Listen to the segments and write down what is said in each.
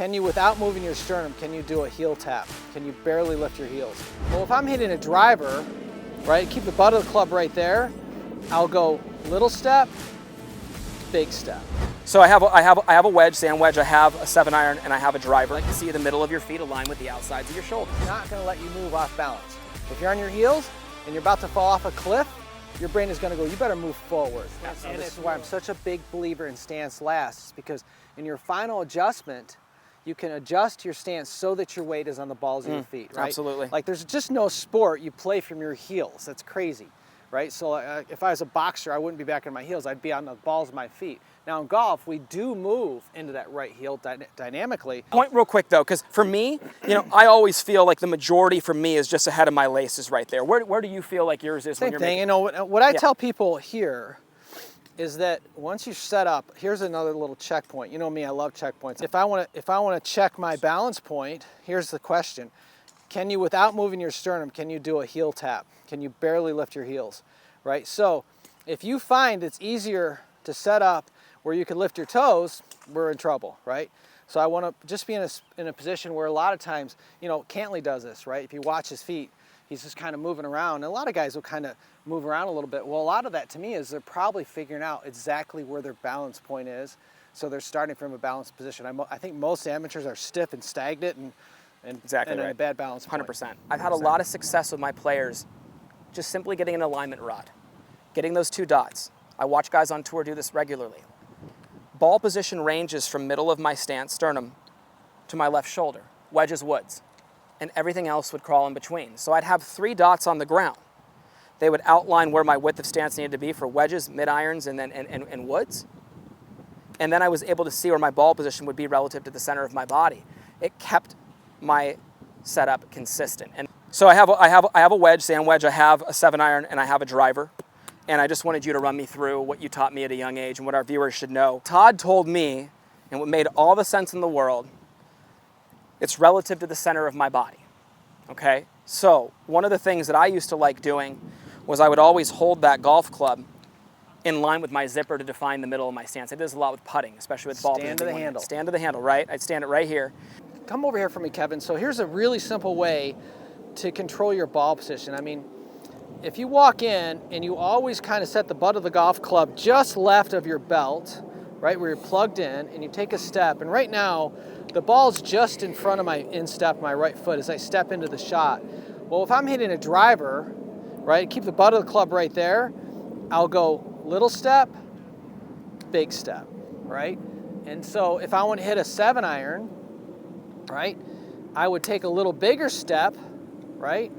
Can you, without moving your sternum, can you do a heel tap? Can you barely lift your heels? Well, if I'm hitting a driver, right, keep the butt of the club right there, I'll go little step, big step. So I have a wedge, sand wedge, I have a 7-iron, and I have a driver. I like to see the middle of your feet align with the outsides of your shoulders. It's not gonna let you move off balance. If you're on your heels and you're about to fall off a cliff, your brain is gonna go, you better move forward. And this is why I'm such a big believer in stance lasts, because in your final adjustment, you can adjust your stance so that your weight is on the balls of your feet, right? Absolutely. Like there's just no sport you play from your heels. That's crazy, right? So if I was a boxer, I wouldn't be back on my heels. I'd be on the balls of my feet. Now in golf, we do move into that right heel dynamically. Point real quick though, because for me, I always feel like the majority for me is just ahead of my laces right there. Where do you feel like yours is when you're Same thing. What I tell people here is that once you set up, here's another little checkpoint. You know me, I love checkpoints. If I want to check my balance point, here's the question. Can you, without moving your sternum, can you do a heel tap? Can you barely lift your heels, right? So if you find it's easier to set up where you can lift your toes, we're in trouble, right? So I want to just be in a position where a lot of times, Cantley does this, right? If you watch his feet, he's just kind of moving around. And a lot of guys will kind of move around a little bit. Well, a lot of that to me is they're probably figuring out exactly where their balance point is. So they're starting from a balanced position. I think most amateurs are stiff and stagnant and exactly in right. a bad balance point. 100%. I've had a lot of success with my players just simply getting an alignment rod, getting those 2 dots. I watch guys on tour do this regularly. Ball position ranges from middle of my stance, sternum, to my left shoulder, wedge is woods, and everything else would crawl in between. So I'd have 3 dots on the ground. They would outline where my width of stance needed to be for wedges, mid-irons, and woods. And then I was able to see where my ball position would be relative to the center of my body. It kept my setup consistent. And so I have a wedge, sand wedge, I have a 7-iron, and I have a driver. And I just wanted you to run me through what you taught me at a young age and what our viewers should know. Todd told me, and what made all the sense in the world, it's relative to the center of my body, okay? So one of the things that I used to like doing was I would always hold that golf club in line with my zipper to define the middle of my stance. I did this a lot with putting, especially with ball. Stand to the handle. Stand to the handle, right? I'd stand it right here. Come over here for me, Kevin. So here's a really simple way to control your ball position. I mean, if you walk in and you always kind of set the butt of the golf club just left of your belt, right, where you're plugged in, and you take a step, and right now, the ball's just in front of my instep, my right foot, as I step into the shot. Well, if I'm hitting a driver, right, keep the butt of the club right there, I'll go little step, big step, right? And so if I want to hit a 7-iron, right, I would take a little bigger step, right,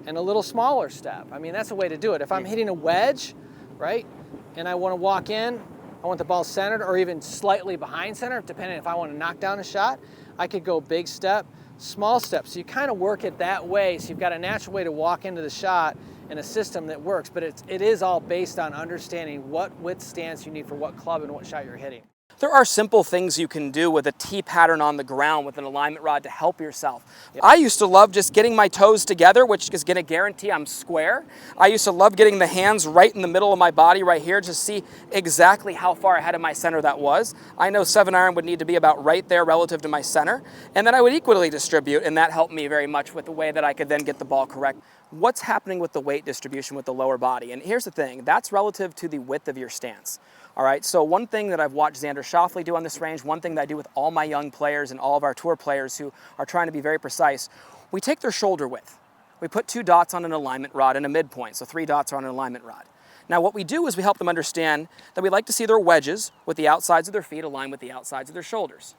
and a little smaller step. I mean, that's a way to do it. If I'm hitting a wedge, right, and I want to walk in, I want the ball centered or even slightly behind center, depending if I want to knock down a shot, I could go big step, small step. So you kind of work it that way. So you've got a natural way to walk into the shot in a system that works, but it is all based on understanding what width stance you need for what club and what shot you're hitting. There are simple things you can do with a T pattern on the ground with an alignment rod to help yourself. Yep. I used to love just getting my toes together, which is going to guarantee I'm square. I used to love getting the hands right in the middle of my body right here to see exactly how far ahead of my center that was. I know 7-iron would need to be about right there relative to my center, and then I would equally distribute, and that helped me very much with the way that I could then get the ball correct. What's happening with the weight distribution with the lower body? And here's the thing, that's relative to the width of your stance. All right, so one thing that I've watched Xander Schauffele do on this range, one thing that I do with all my young players and all of our tour players who are trying to be very precise, we take their shoulder width. We put 2 dots on an alignment rod and a midpoint, so 3 dots are on an alignment rod. Now what we do is we help them understand that we like to see their wedges with the outsides of their feet align with the outsides of their shoulders.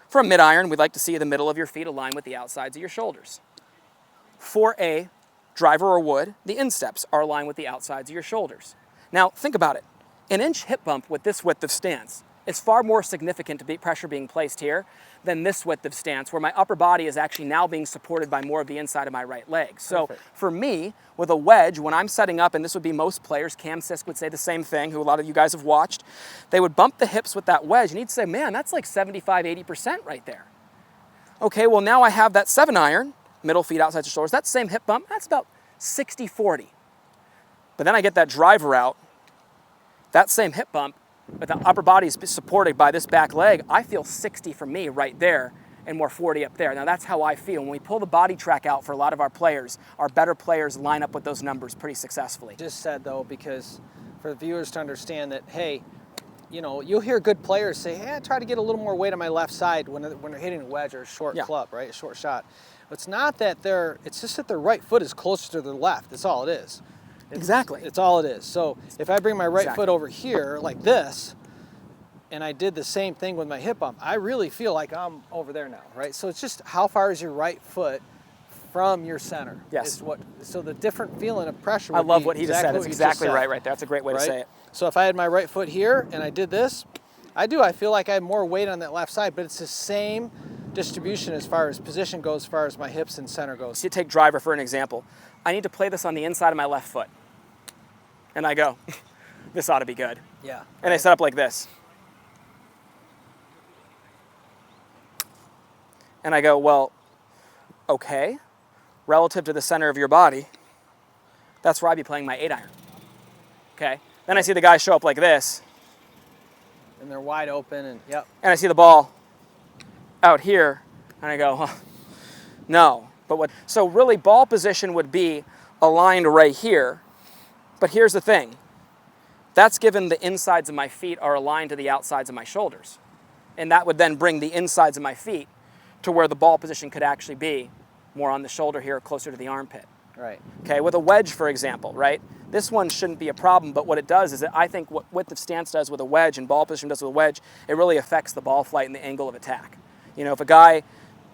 For a mid-iron, we'd like to see the middle of your feet align with the outsides of your shoulders. For a driver or wood, the insteps are aligned with the outsides of your shoulders. Now think about it. An inch hip bump with this width of stance is far more significant to pressure being placed here than this width of stance, where my upper body is actually now being supported by more of the inside of my right leg. So for me, with a wedge, when I'm setting up, and this would be most players, Cam Sisk would say the same thing, who a lot of you guys have watched, they would bump the hips with that wedge, and he'd say, man, that's like 75, 80% right there. Okay, well now I have that 7-iron, middle feet outside the shoulders, that same hip bump, that's about 60-40. But then I get that driver out, that same hip bump, but the upper body is supported by this back leg, I feel 60 for me right there and more 40 up there. Now that's how I feel. When we pull the body track out for a lot of our players, our better players line up with those numbers pretty successfully. Just said though, because for the viewers to understand that, hey, you know, you'll hear good players say, hey, I try to get a little more weight on my left side when they're hitting a wedge or a short club, right? A short shot. It's not that it's just that their right foot is closer to their left. That's all it is. Exactly. It's all it is. So if I bring my right foot over here like this, and I did the same thing with my hip bump, I really feel like I'm over there now, right? So it's just how far is your right foot from your center? Yes. So the different feeling of pressure. I love what he just said. It's exactly right there. That's a great way to say it. So if I had my right foot here and I did this, I feel like I have more weight on that left side, but it's the same distribution as far as position goes, as far as my hips and center goes. So you take driver for an example. I need to play this on the inside of my left foot. And I go, this ought to be good. Yeah. And I set up like this. And I go, well, okay, relative to the center of your body, that's where I'd be playing my 8-iron. Okay? Then I see the guy show up like this. And they're wide open, and yep. And I see the ball out here, and I go, huh, no. So really ball position would be aligned right here. But here's the thing. That's given the insides of my feet are aligned to the outsides of my shoulders. And that would then bring the insides of my feet to where the ball position could actually be, more on the shoulder here, closer to the armpit. Right. Okay, with a wedge, for example, right? This one shouldn't be a problem, but what it does is that I think what width of stance does with a wedge and ball position does with a wedge, it really affects the ball flight and the angle of attack. You know, if a guy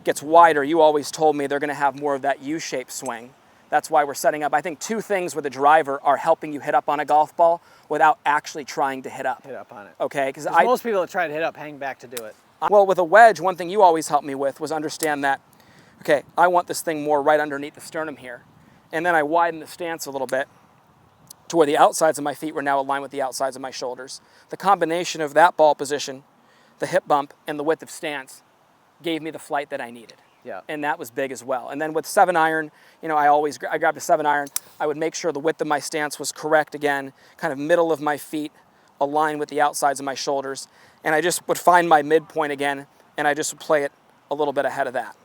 gets wider, you always told me they're going to have more of that U-shaped swing. That's why we're setting up. I think two things with a driver are helping you hit up on a golf ball without actually trying to hit up. Hit up on it. Okay, because most people that try to hit up hang back to do it. Well, with a wedge, one thing you always helped me with was understand that, okay, I want this thing more right underneath the sternum here. And then I widen the stance a little bit to where the outsides of my feet were now aligned with the outsides of my shoulders. The combination of that ball position, the hip bump, and the width of stance gave me the flight that I needed. Yeah. And that was big as well. And then with 7-iron, you know, I grabbed a 7-iron. I would make sure the width of my stance was correct again, kind of middle of my feet, aligned with the outsides of my shoulders. And I just would find my midpoint again, and I just would play it a little bit ahead of that.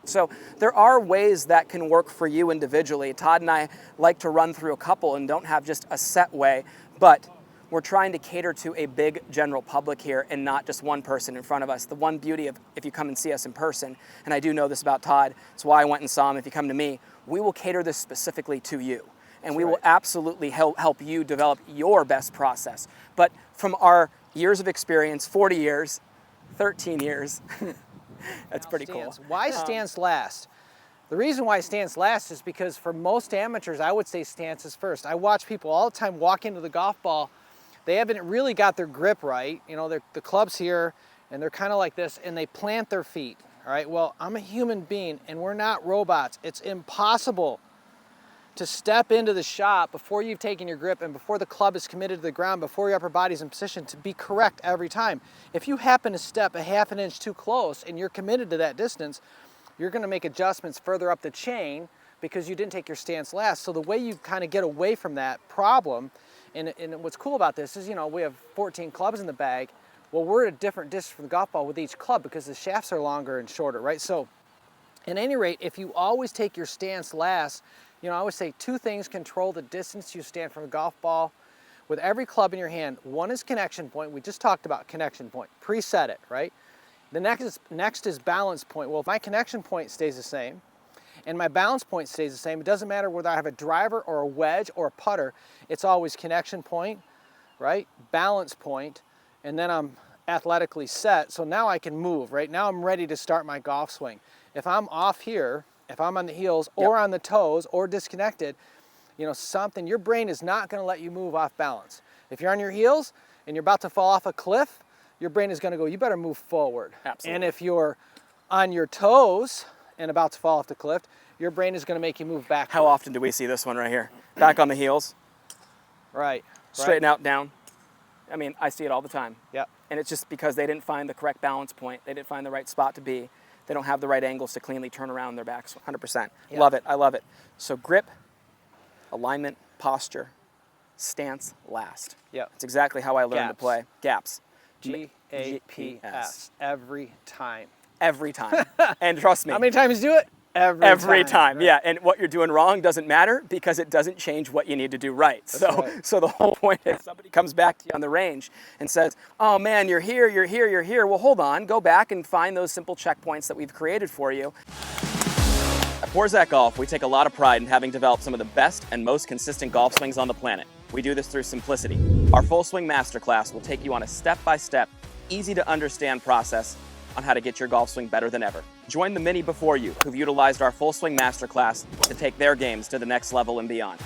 So there are ways that can work for you individually. Todd and I like to run through a couple and don't have just a set way, but we're trying to cater to a big general public here and not just one person in front of us. The one beauty of if you come and see us in person, and I do know this about Todd, it's why I went and saw him. If you come to me, we will cater this specifically to you. And we will absolutely help you develop your best process. But from our years of experience, 40 years, 13 years, that's pretty cool. Why stance last? The reason why stance last is because for most amateurs, I would say stance is first. I watch people all the time walk into the golf ball. They haven't really got their grip right. You know, the club's here, and they're kind of like this, and they plant their feet. All right, well, I'm a human being, and we're not robots. It's impossible to step into the shot before you've taken your grip and before the club is committed to the ground, before your upper body's in position to be correct every time. If you happen to step a half an inch too close and you're committed to that distance, you're going to make adjustments further up the chain because you didn't take your stance last. So the way you kind of get away from that problem, and what's cool about this is, you know, we have 14 clubs in the bag. Well, we're at a different distance from the golf ball with each club because the shafts are longer and shorter, right? So at any rate, if you always take your stance last, you know, I always say two things control the distance you stand from a golf ball with every club in your hand. One is connection point. We just talked about connection point. Preset it, right? The next is balance point. Well, if my connection point stays the same and my balance point stays the same, it doesn't matter whether I have a driver or a wedge or a putter, it's always connection point, right? Balance point, and then I'm athletically set. So now I can move, right? Now I'm ready to start my golf swing. If I'm off here, if I'm on the heels or on the toes or disconnected, you know, your brain is not going to let you move off balance. If you're on your heels and you're about to fall off a cliff, your brain is going to go, you better move forward. Absolutely. And if you're on your toes and about to fall off the cliff, your brain is going to make you move back. How often do we see this one right here? Back on the heels. Right. Straighten out, down. I mean, I see it all the time. Yep. And it's just because they didn't find the correct balance point. They didn't find the right spot to be. They don't have the right angles to cleanly turn around their backs 100%. Yep. Love it. I love it. So grip, alignment, posture, stance last. Yep. That's exactly how I learned to play. Gaps. GAPS every time. every time. And trust me. How many times do it? Every time, right? yeah. And what you're doing wrong doesn't matter because it doesn't change what you need to do right. So the whole point is somebody comes back to you on the range and says, oh man, you're here, you're here, you're here. Well, hold on, go back and find those simple checkpoints that we've created for you. At Forzak Golf, we take a lot of pride in having developed some of the best and most consistent golf swings on the planet. We do this through simplicity. Our Full Swing Masterclass will take you on a step-by-step, easy-to-understand process on how to get your golf swing better than ever. Join the many before you who've utilized our Full Swing Masterclass to take their games to the next level and beyond.